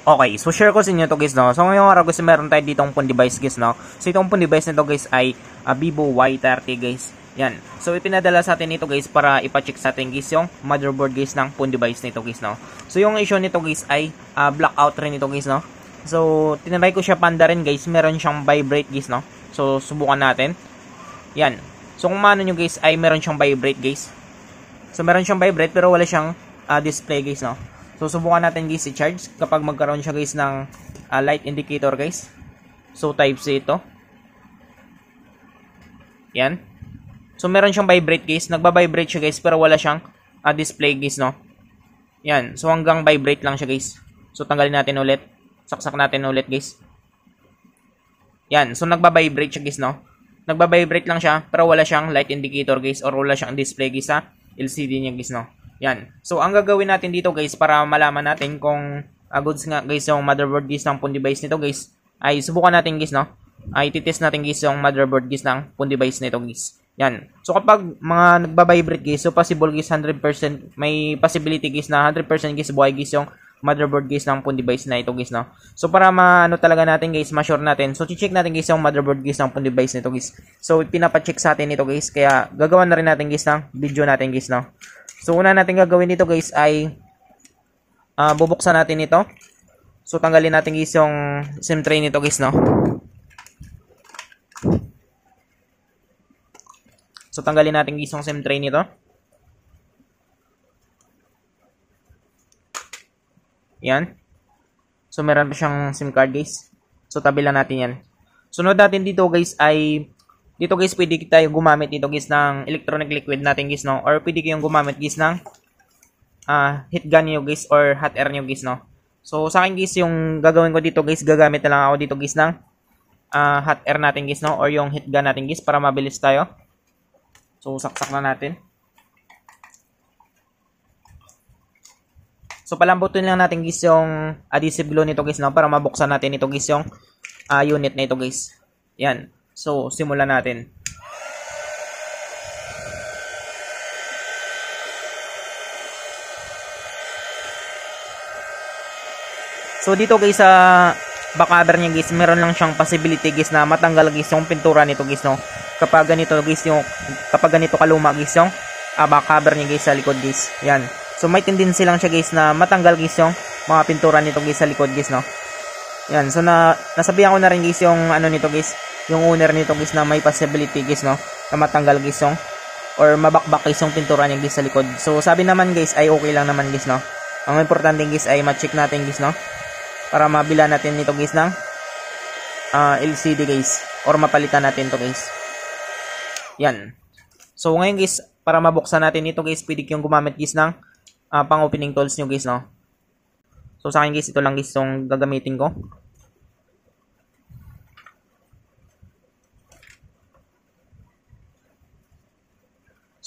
Okay, so share ko sa inyo to guys, no. So ngayong araw guys, meron tayo ditong phone device guys, no. So itong phone device nito guys ay Vivo Y30 guys. Yan. So ipinadala sa atin ito guys para ipa-check sa atin guys yung motherboard guys ng phone device nito guys, no. So yung issue nito guys ay blackout rin ito guys, no. So tinry ko siya panda rin guys, meron siyang vibrate guys, no. So subukan natin. Yan. So kung maano nyo guys ay meron siyang vibrate guys. So meron siyang vibrate pero wala siyang display guys, no. So, subukan natin guys i-charge kapag magkaroon siya guys ng light indicator guys. So, type C ito. Yan. So, meron siyang vibrate guys. Nagba-vibrate siya guys pero wala siyang display guys, no. Yan. So, hanggang vibrate lang siya guys. So, tanggalin natin ulit. Saksak natin ulit guys. Yan. So, nagba-vibrate siya guys, no. Nagba-vibrate lang siya pero wala siyang light indicator guys or wala siyang display guys sa LCD niya guys, no. Yan. So, ang gagawin natin dito guys para malaman natin kung goods nga guys yung motherboard guys ng phone device nito guys ay subukan natin guys, no. Ay titest natin guys yung motherboard guys ng phone device nito guys. Yan. So, kapag mga nagba-vibrate guys, so possible guys 100%, may possibility guys na 100% guys buhay guys yung motherboard guys ng phone device na ito guys, no. So, para maano talaga natin guys, ma-sure natin. So, check natin guys yung motherboard guys ng phone device nito guys. So, pinapa-check sa atin ito guys, kaya gagawan na rin natin guys ng video natin guys, no. So, una natin gagawin dito guys ay bubuksan natin ito. So, tanggalin natin guys yung SIM tray nito guys, no. So, tanggalin natin guys yung SIM tray nito. Yan. So, meron pa siyang SIM card guys. So, tabi lang natin yan. Sunod natin dito guys ay dito guys, pwede tayo gumamit dito guys ng electronic liquid natin guys, no. Or pwede kayong gumamit guys ng heat gun nyo guys or hot air nyo guys, no. So sa akin guys, yung gagawin ko dito guys, gagamit na lang ako dito guys ng hot air natin guys, no. Or yung heat gun natin guys para mabilis tayo. So saksak na natin. So palambutin lang natin guys yung adhesive glue nito guys, no. Para mabuksan natin ito guys yung unit na ito guys. Yan. So, simulan natin. So, dito guys sa back cover niya guys, meron lang siyang possibility guys na matanggal guys yung pintura nito guys, no. Kapag ganito guys yung, kapag ganito kaluma guys yung back cover niya guys sa likod guys. Yan. So, may tendency lang siya guys na matanggal guys yung mga pintura nito guys sa likod guys, no. Yan. So, nasabihan ko na rin guys yung ano nito guys, yung owner nito guys na may possibility guys, no, na matanggal guys yung or mabakbak guys yung pintura niya guys sa likod. So sabi naman guys ay okay lang naman guys, no. Ang importante guys ay ma-check natin guys, no, para mabila natin nito guys ng LCD guys or mapalitan natin to guys. Yan. So ngayon guys, para mabuksan natin ito guys, pwede kayong gumamit guys ng pang opening tools nyo guys, no. So sa akin guys, ito lang guys yung gagamitin ko.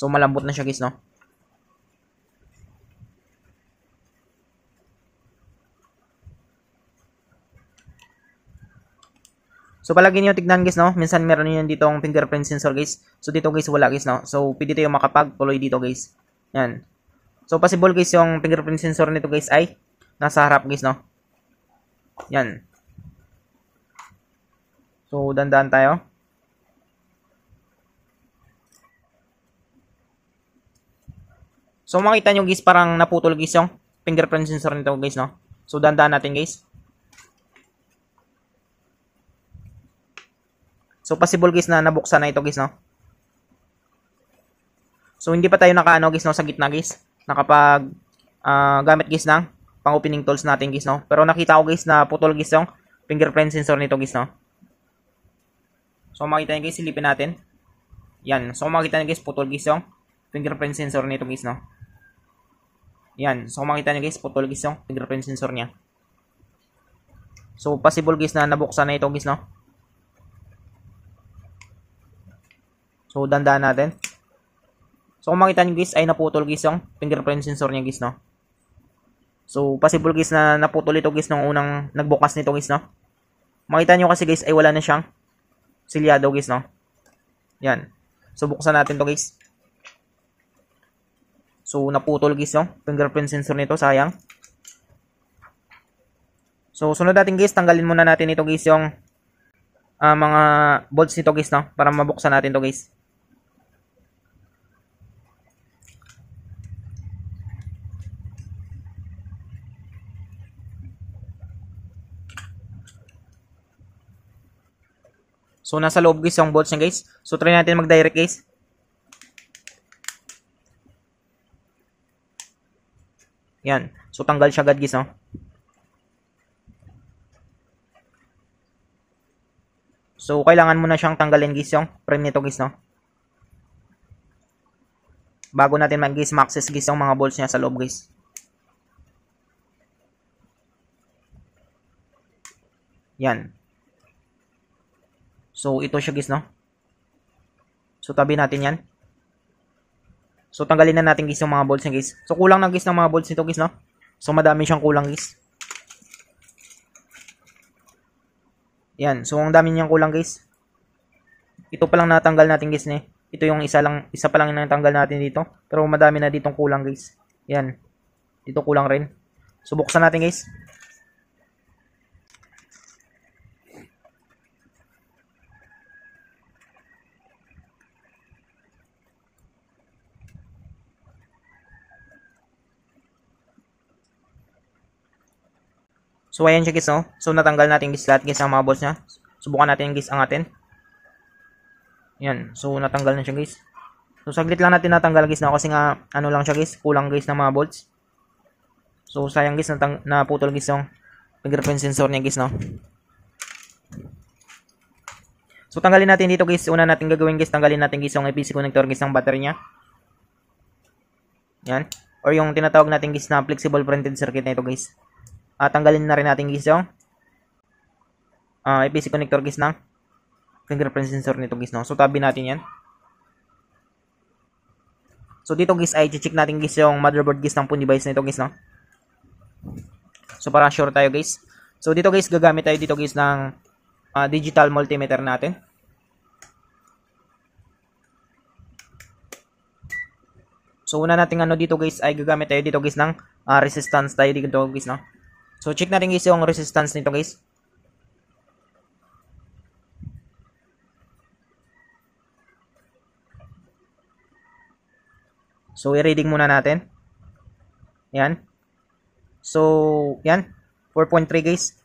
So, malambot na siya guys, no. So, palagi nyo tignan guys, no. Minsan meron nyo dito ang fingerprint sensor guys. So, dito guys wala guys, no. So, pwede tayo makapag-tuloy dito guys. Yan. So, possible guys yung fingerprint sensor nito guys ay nasa harap guys, no. Yan. So, dandan tayo. So, makita nyo guys, parang naputol guys yung fingerprint sensor nito guys, no. So, dandaan natin guys. So, possible guys na nabuksan na ito guys, no. So, hindi pa tayo nakaano guys, no, sa gitna guys. Nakapag gamit guys ng pang opening tools natin guys, no. Pero nakita ko guys na putol guys yung fingerprint sensor nito guys, no. So, makita nyo guys, silipin natin. Yan. So, makita nyo guys, putol guys yung fingerprint sensor nito guys, no. Yan. So, makita nyo guys, putol guys yung fingerprint sensor niya. So, possible guys na nabuksan na ito guys, no. So, dandaan natin. So, kung makita nyo guys, ay naputol guys yung fingerprint sensor niya guys, no. So, possible guys na naputol ito guys nung unang nagbukas nito guys, no. Makita nyo kasi guys, ay wala na siyang silyado guys, no. Yan. So, buksan natin to guys. So, naputol guys yung fingerprint sensor nito. Sayang. So, sunod natin guys, tanggalin muna natin ito guys yung mga bolts nito guys, no? Para mabuksan natin to guys. So, nasa loob guys yung bolts niya guys. So, try natin mag-direct guys. Yan. So, tanggal siya agad guys, no? So, kailangan mo na siyang tanggalin guys yung frame nito guys, no? Bago natin mag-guys ma-access guys yung mga bolts niya sa loob guys. Yan. So, ito siya guys, no? So, tabi natin yan. So, tanggalin na natin guys yung mga bolts niya guys. So, kulang na guys ng mga bolts nito guys, no? So, madami siyang kulang guys. Yan. So, ang dami niyang kulang guys. Ito pa lang natanggal natin guys, ne? Ito yung isa pa lang yung natanggal natin dito. Pero madami na ditong kulang guys. Yan. Dito kulang rin. So, buksan natin guys. So, ayan siya guys, no? So, natanggal natin guys lahat guys ang mga bolts niya. Subukan natin guys angatin. Yan. So, natanggal na siya guys. So, saglit lang natin natanggal guys, no? Kasi nga, ano lang siya guys, kulang guys ng mga bolts. So, sayang guys, naputol guys yung fingerprint sensor niya guys, no? So, tanggalin natin dito guys. Una natin gagawin guys, tanggalin natin guys yung EPC connector guys ng battery niya. Yan. Or yung tinatawag natin guys na flexible printed circuit na ito guys. Tanggalin na rin natin guys yung EPC connector guys ng fingerprint sensor nito guys, no? So, tabi natin yan. So, dito guys ay check natin guys yung motherboard guys ng phone device nito guys, no? So, para sure tayo guys. So, dito guys gagamit tayo dito guys ng digital multimeter natin. So, una nating ano dito guys ay gagamit tayo dito guys ng resistance tayo dito guys, no? So, check natin guys yung resistance nito guys. So, i-reading muna natin. Yan. So, yan. 4.3 guys.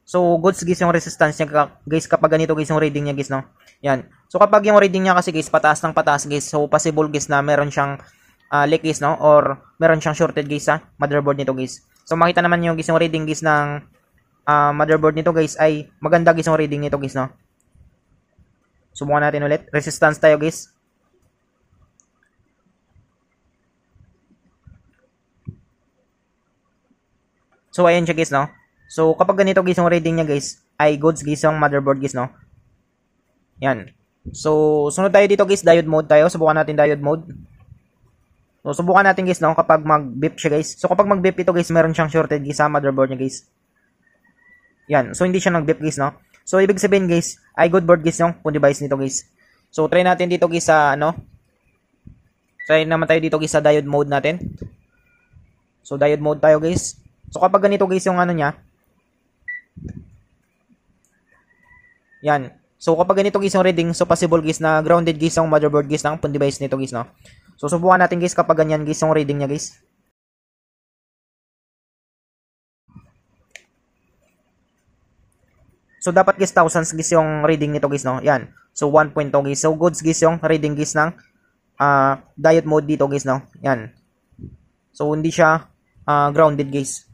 So, goods guys yung resistance niya guys kapag ganito guys yung reading niya guys, no? Yan. So, kapag yung reading niya kasi guys pataas ng pataas guys, so possible guys na meron siyang leak guys, no? Or meron siyang shorted guys sa motherboard nito guys. So, makita naman yung guys yung reading guys ng motherboard nito guys ay maganda guys yung reading nito guys, no? Subukan natin ulit. Resistance tayo guys. So, ayan siya guys, no? So, kapag ganito guys yung reading niya guys, ay goods guys yung motherboard guys, no? Yan. So, sunod tayo dito guys, diode mode tayo. Subukan natin diode mode. So, subukan natin guys, no? Kapag mag-beep siya guys. So, kapag mag-beep ito guys, meron siyang shorted guys sa motherboard niya guys. Yan. So, hindi siya nag-beep guys, no? So, ibig sabihin guys, ay good board guys yung phone device nito guys. So, try natin dito guys sa, ano? Try naman tayo dito guys sa diode mode natin. So, diode mode tayo guys. So, kapag ganito guys yung ano niya. Yan. So, kapag ganito guys yung reading, so possible guys na grounded guys yung motherboard guys ng phone device nito guys, no? So, subukan natin guys kapag ganyan guys yung reading niya guys. So, dapat guys thousands guys yung reading nito guys, no? Yan. So, 1.2 guys. So, goods guys yung reading guys ng diode mode dito guys, no? Yan. So, hindi siya grounded guys.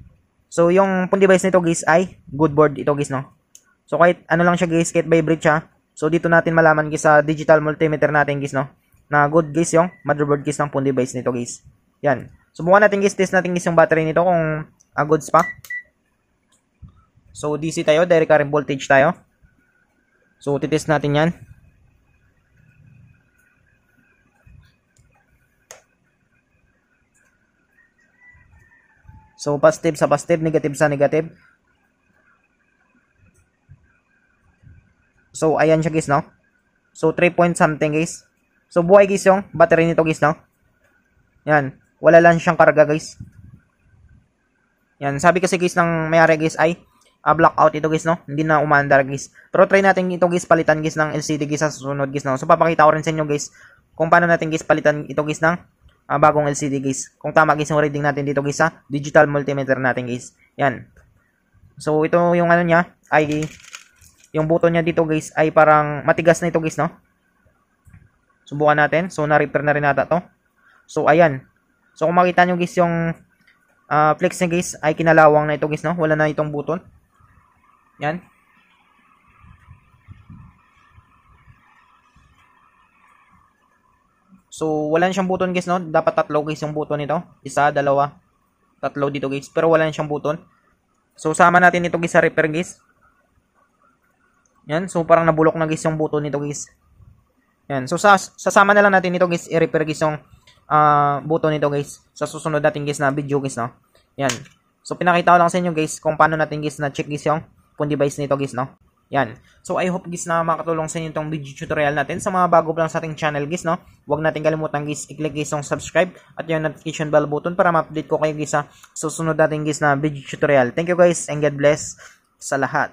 So, yung phone device nito guys ay good board ito guys, no? So, kahit ano lang siya guys, kahit vibrate siya. So, dito natin malaman guys sa digital multimeter natin guys, no? Na good guys yung motherboard guys ng phone device nito guys. Yan. Subukan natin guys, test natin guys yung battery nito kung goods pa. So, DC tayo, direct current voltage tayo. So, titest natin yan. So, positive sa positive, negative sa negative. So, ayan siya guys, no? So, 3 point something guys. So, buhay guys yung battery nito guys, no? Yan. Wala lang siyang karga guys. Yan. Sabi kasi guys ng may-ari guys ay blackout ito guys, no? Hindi na umaandar guys. Pero try natin ito guys palitan guys ng LCD guys sa susunod guys, no? So papakita ko rin sa inyo guys kung paano natin guys palitan ito guys ng bagong LCD guys. Kung tama guys yung reading natin dito guys sa digital multimeter natin guys. Yan. So ito yung ano niya ay yung button niya dito guys ay parang matigas na ito guys, no? Subukan natin. So na-repair na rin nata to. So ayan. So kung makita nyo guys yung flex niya guys ay kinalawang na ito guys, no? Wala na itong button. Yan. So wala na siyang button guys, no? Dapat tatlo guys yung button nito. Isa, dalawa, tatlo dito guys. Pero wala na siyang button. So sama natin ito guys sa repair guys. Yan. So parang nabulok na guys yung button nito guys. Yan. So sasama na lang natin ito guys i-repair guys yung button nito guys sa susunod natin guys na video guys, no? Yan. So pinakita ko lang sa inyo guys kung paano natin guys na check guys yung phone device nito guys, no? Yan. So I hope guys na makatulong sa inyo itong video tutorial natin. Sa mga bago pa lang sa ating channel guys, no? Huwag natin kalimutan guys i-click guys yung subscribe at yung notification bell button para ma-update ko kayo guys sa susunod natin guys na video tutorial. Thank you guys and God bless sa lahat.